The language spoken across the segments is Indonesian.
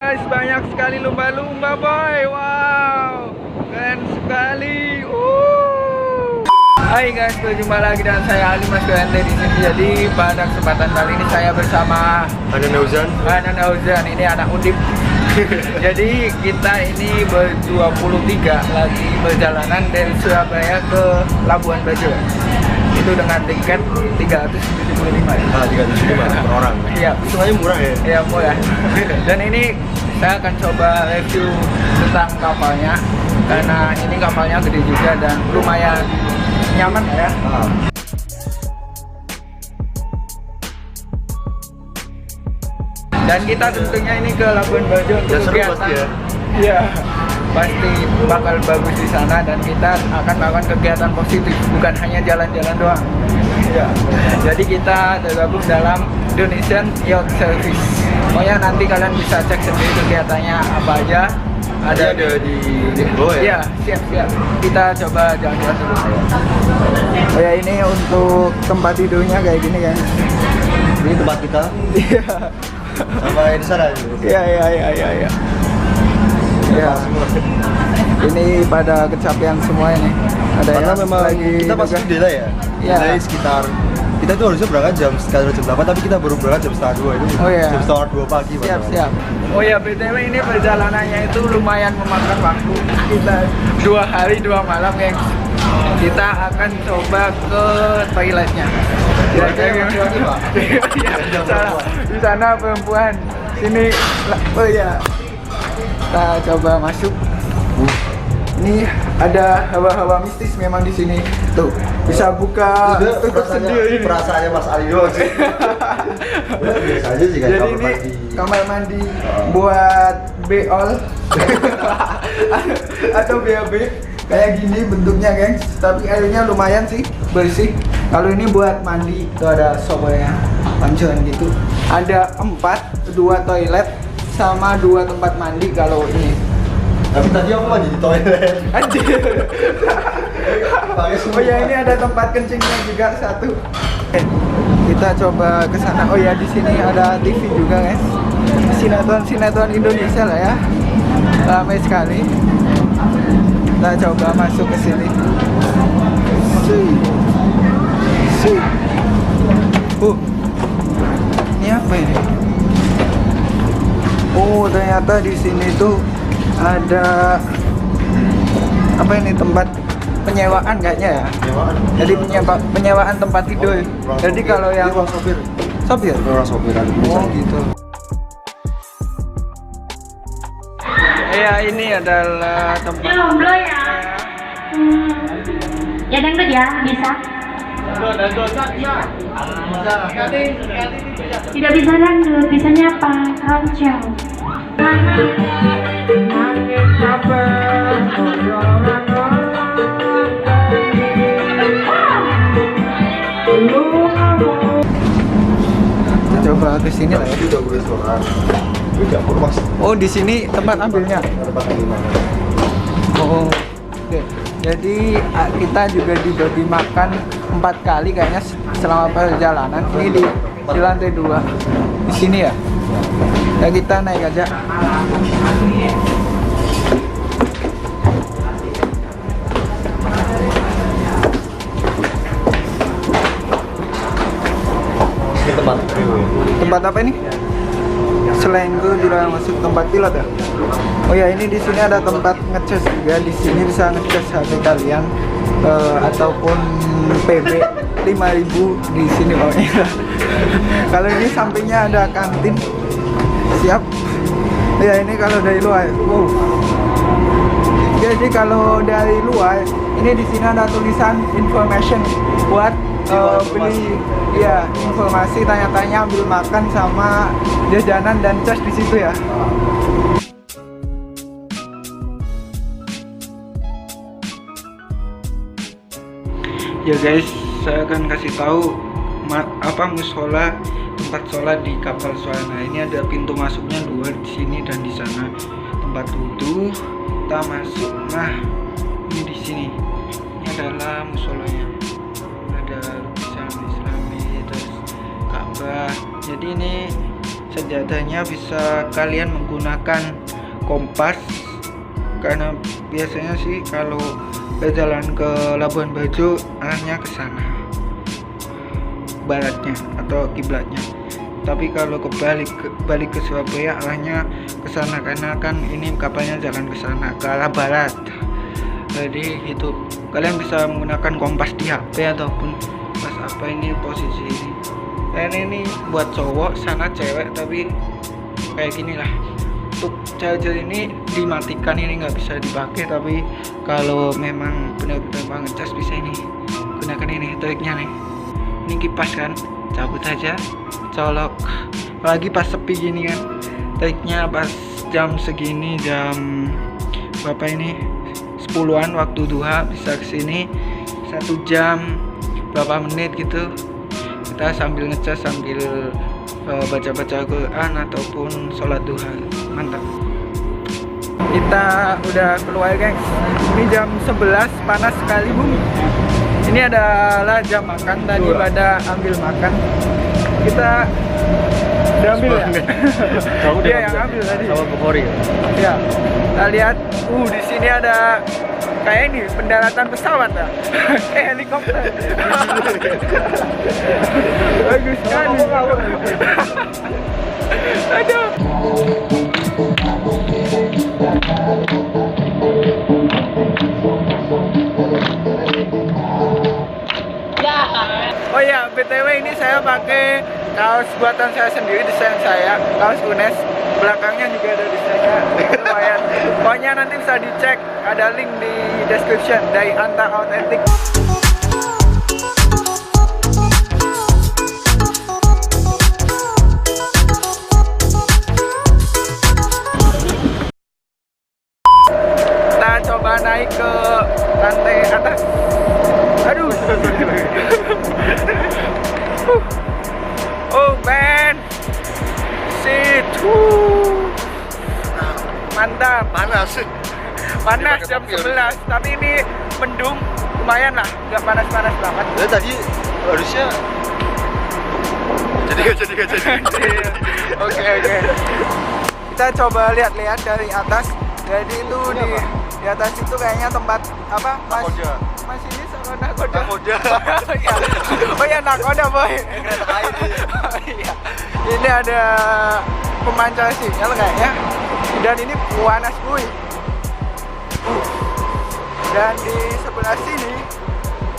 Guys, banyak sekali lumba-lumba boy. Wow, keren sekali. Hai guys, berjumpa lagi dengan saya Ali Mas Gante di sini. Jadi pada kesempatan kali ini saya bersama Anan Nauzan. Ini anak Undip. Jadi kita ini ber-23 lagi perjalanan dari Surabaya ke Labuan Bajo. Itu dengan tiket 375 ya. 375 per orang. Iya, Semuanya murah ya? Iya, murah. Dan ini saya akan coba review tentang kapalnya karena ini kapalnya gede juga dan lumayan nyaman ya. Dan kita tentunya ini ke Labuan Bajo Ya seru pasti ya. Iya, pasti bakal bagus di sana dan kita akan melakukan kegiatan positif, bukan hanya jalan-jalan doang. Iya. Jadi kita tergabung dalam Indonesian Yacht Service. Pokoknya nanti kalian bisa cek sendiri kegiatannya apa aja. Ada di bawah ya? Iya, siap. Kita coba jalan-jalan dulu. Oh ya, ini untuk tempat tidurnya kayak gini kan. Ini tempat kita. Iya. Sama di sana. Iya. Ya, ini pada kecapean semua ini. Ada Karena yang memang lagi kita masih juga. delay ya. Iya. Delay sekitar kita tuh harusnya berangkat jam 8 tapi kita baru berangkat jam setengah 2 itu. Oh iya. Jam setengah 2 pagi. Siap. Oh ya, BTW ini perjalanannya itu lumayan memakan waktu. Kita 2 hari 2 malam yang kita akan coba ke toiletnya. Di sana perempuan. Sini. Oh ya. Kita coba masuk. Ini ada hawa-hawa mistis memang di sini. Tuh, bisa buka tutup sendiri. Perasaannya Mas Ali doang sih. Biasa aja sih kan. Jadi ini kamar mandi buat beol atau BAB kayak gini bentuknya, gengs. Tapi airnya lumayan sih, bersih. Kalau ini buat mandi, itu ada showernya, pancuran gitu. Ada 4, 2 toilet sama 2 tempat mandi kalau ini. Tapi tadi aku mandi di toilet. Anjir. Oh ya, ini ada tempat kencingnya juga 1. Kita coba ke sana. Oh ya, di sini ada TV juga, guys. Sinetron Indonesia lah ya. Ramai sekali. Kita coba masuk ke sini. Ini apa ini? Oh, ternyata di sini tuh ada apa ini, tempat penyewaan kayaknya ya. Penyewaan. Jadi penyewaan tempat tidur. Jadi kalau yang ruang sopir. sopir. Ruang sopir ada Oh gitu. Ya, ini adalah tempat. Jomblo ya. Ya dangdut ya, bisa. Tidak bisa dangdut, bisanya apa? Keroncong. Kita coba ke sini lah ya. Ini udah restoran. Ini dapur Mas. Oh, di sini tempat ambilnya. Tempat ambil. Oh, oke. Jadi kita juga dibagi makan 4 kali kayaknya selama perjalanan. Ini di lantai 2. Di sini ya. Ya, kita naik aja. Ini tempat Tempat apa ini? Selenggu dilarang masuk, tempat pilot ya. Oh ya, ini di sini ada tempat ngecas juga. Di sini bisa ngecas HP kalian ataupun PB 5.000 di sini pokoknya. Kalau ini sampingnya ada kantin. Siap. Ya, ini kalau dari luar. Wow. Jadi kalau dari luar, ini di sini ada tulisan information buat beli ya, informasi, tanya-tanya, ambil makan sama jajanan dan cas di situ ya. Ya guys, saya akan kasih tahu apa musola, tempat sholat di kapal Suwana. Ini ada pintu masuknya 2 di sini dan di sana. Tempat wudhu, kita masuk. Nah, ini di sini. Ini adalah musolanya. Ada lukisan Islami, terus Ka'bah. Jadi ini senjatanya bisa kalian menggunakan kompas, karena biasanya sih kalau berjalan ke Labuan Bajo arahnya ke sana baratnya atau kiblatnya, tapi kalau balik ke Surabaya arahnya ke sana, karena kan ini kapalnya jalan ke sana ke arah barat. Jadi itu kalian bisa menggunakan kompas di HP ataupun pas apa ini posisi ini. Dan ini buat cowok, sana cewek, tapi kayak gini lah. Untuk charger ini dimatikan, ini nggak bisa dipakai, tapi kalau memang benar-benar banget cas bisa ini gunakan ini triknya nih. Ini kipas kan, cabut aja, colok. Apalagi pas sepi gini kan, triknya pas jam segini, jam berapa ini, 10-an waktu duha, bisa kesini 1 jam berapa menit gitu, kita sambil ngecas sambil baca-baca Quran ataupun sholat duha. Mantap. Kita udah keluar gengs, ini jam 11, panas sekali bung. Ini adalah jam makan, tadi pada ambil makan. Kita udah ambil ya? Kamu Dia yang ambil tadi. sama Bukori. Ya, kita lihat, di sini ada kayak ini pendaratan pesawat ya, kayak helikopter. Bagus sekali. Aduh. Oh ya, BTW ini saya pakai kaos buatan saya sendiri, desain saya, kaos UNES. Belakangnya juga ada desainnya, lumayan. Pokoknya nanti bisa dicek, ada link di description dari Anta Authentic. Kita coba naik ke lantai atas. Aduh. Oh man, shit. Mantap. Panas jam 11, tapi ini mendung, lumayan lah, nggak panas-panas banget. Ya tadi harusnya jadi. Oke. Kita coba lihat-lihat dari atas. Jadi itu di atas itu kayaknya tempat apa? Nakoda. Mas ini sama nakoda. Nakoda. Oh ya nakoda boy. Kereta air. Iya. Ini ada pemancar sinyal kayaknya. Dan ini panas kuy. Dan di sebelah sini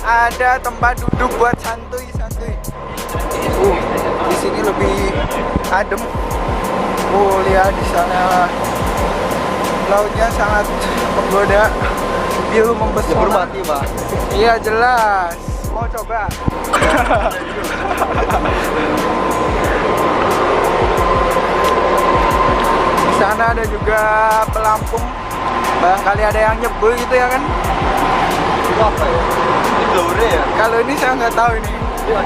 ada tempat duduk buat santuy. Di sini lebih adem. Lihat di sana lautnya sangat menggoda, biru mempesona. Hormati, Pak. Iya jelas. Mau coba? Di sana ada juga pelampung. Barangkali ada yang nyebur gitu ya kan? Itu apa ya? Ini blower ya? Kalau ini saya nggak tahu ini.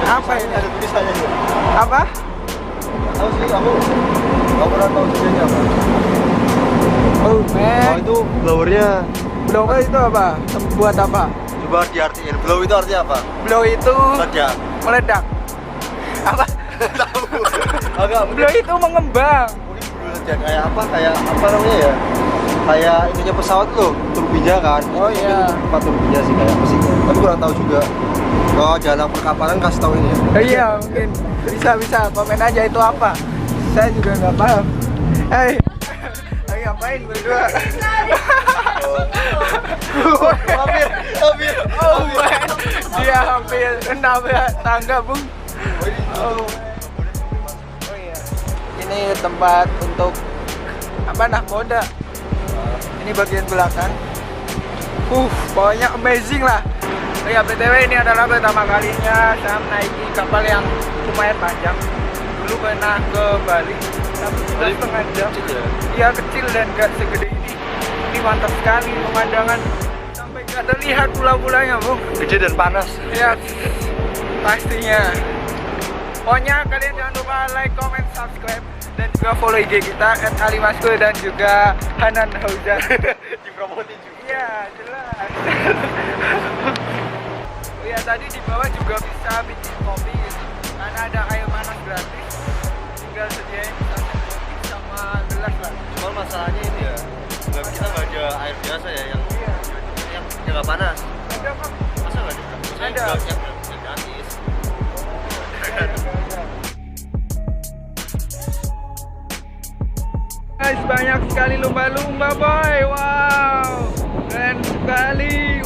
Apa ini? Ada tulisannya juga. Apa? Nggak tahu sih, aku nggak pernah tahu tulisannya apa. Oh man. Itu blowernya. Blower itu apa? Buat apa? Coba diartiin. Blow itu artinya apa? Blow itu Meledak. meledak. Apa? Tahu. Agak Blow itu mengembang. mungkin meledak kayak apa namanya ya? Kayak ininya pesawat loh, turbinnya kan. Oh, iya. Tempat turbinnya sih kayak mesinnya. Tapi kurang tahu juga. Kalau jalan perkapalan kasih tahu ini ya. Iya mungkin bisa komen aja itu apa. Saya juga nggak paham. Lagi ngapain berdua? Hampir. Oh man, dia hampir nabrak tangga bung. Oh iya, ini tempat untuk apa nakoda. Ini bagian belakang. Pokoknya amazing lah. Oh ya, BTW ini adalah pertama kalinya saya menaiki kapal yang lumayan panjang. Dulu pernah ke Bali, tapi sudah setengah jam. Iya kecil dan gak segede ini. Ini mantap sekali pemandangan. Sampai gak terlihat pulau-pulaunya, Bung. Gede dan panas. Iya, pastinya. Pokoknya kalian jangan lupa like, comment, subscribe, dan juga follow IG kita @alimasku dan juga Hanan Hauzan. Dipromotin juga. Iya, jelas. Oh ya, tadi di bawah juga bisa bikin kopi gitu. Karena ada air panas gratis. Tinggal sediain jelas lah. Cuma masalahnya ini ya, kita nggak ada air biasa ya yang nggak panas. Ada kok. Masa nggak ada? Maksudnya Ada. yang gratis. Guys, banyak sekali lumba-lumba boy. Wow, keren sekali.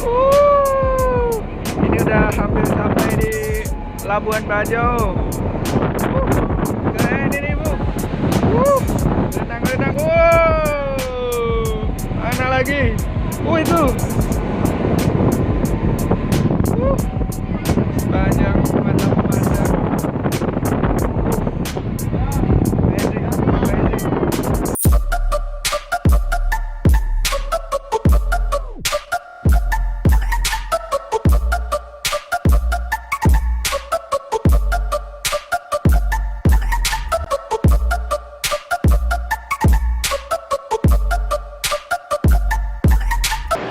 Ini udah hampir sampai di Labuan Bajo. Keren ini bu. Renang-renang. Mana lagi? Itu. Banyak pemandangan-pemandangan. Amazing, amazing.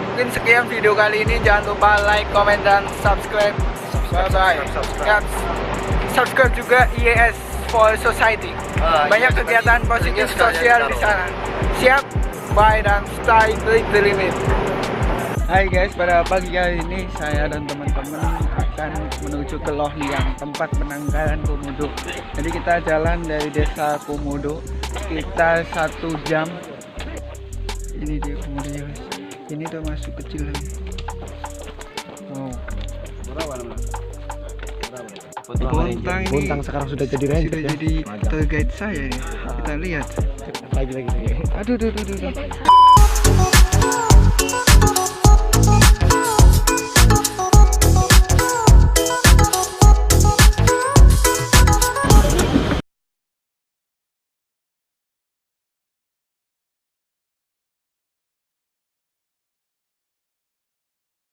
Mungkin sekian video kali ini. Jangan lupa like, comment, dan subscribe. Bye-bye. Ya, subscribe juga IES for Society. Banyak kegiatan positif sosial di sana. Siap, bye, dan stay the limit. Hai guys, pada pagi kali ini saya dan teman-teman akan menuju ke Loh Liang, tempat penangkaran komodo. Jadi kita jalan dari desa Komodo sekitar 1 jam. Ini dia komodonya guys. Ini tuh masuk kecil lagi. Wow. Bontang ini sekarang sudah jadi sudah jadi tour guide saya ya. Kita lihat. lagi. Aduh.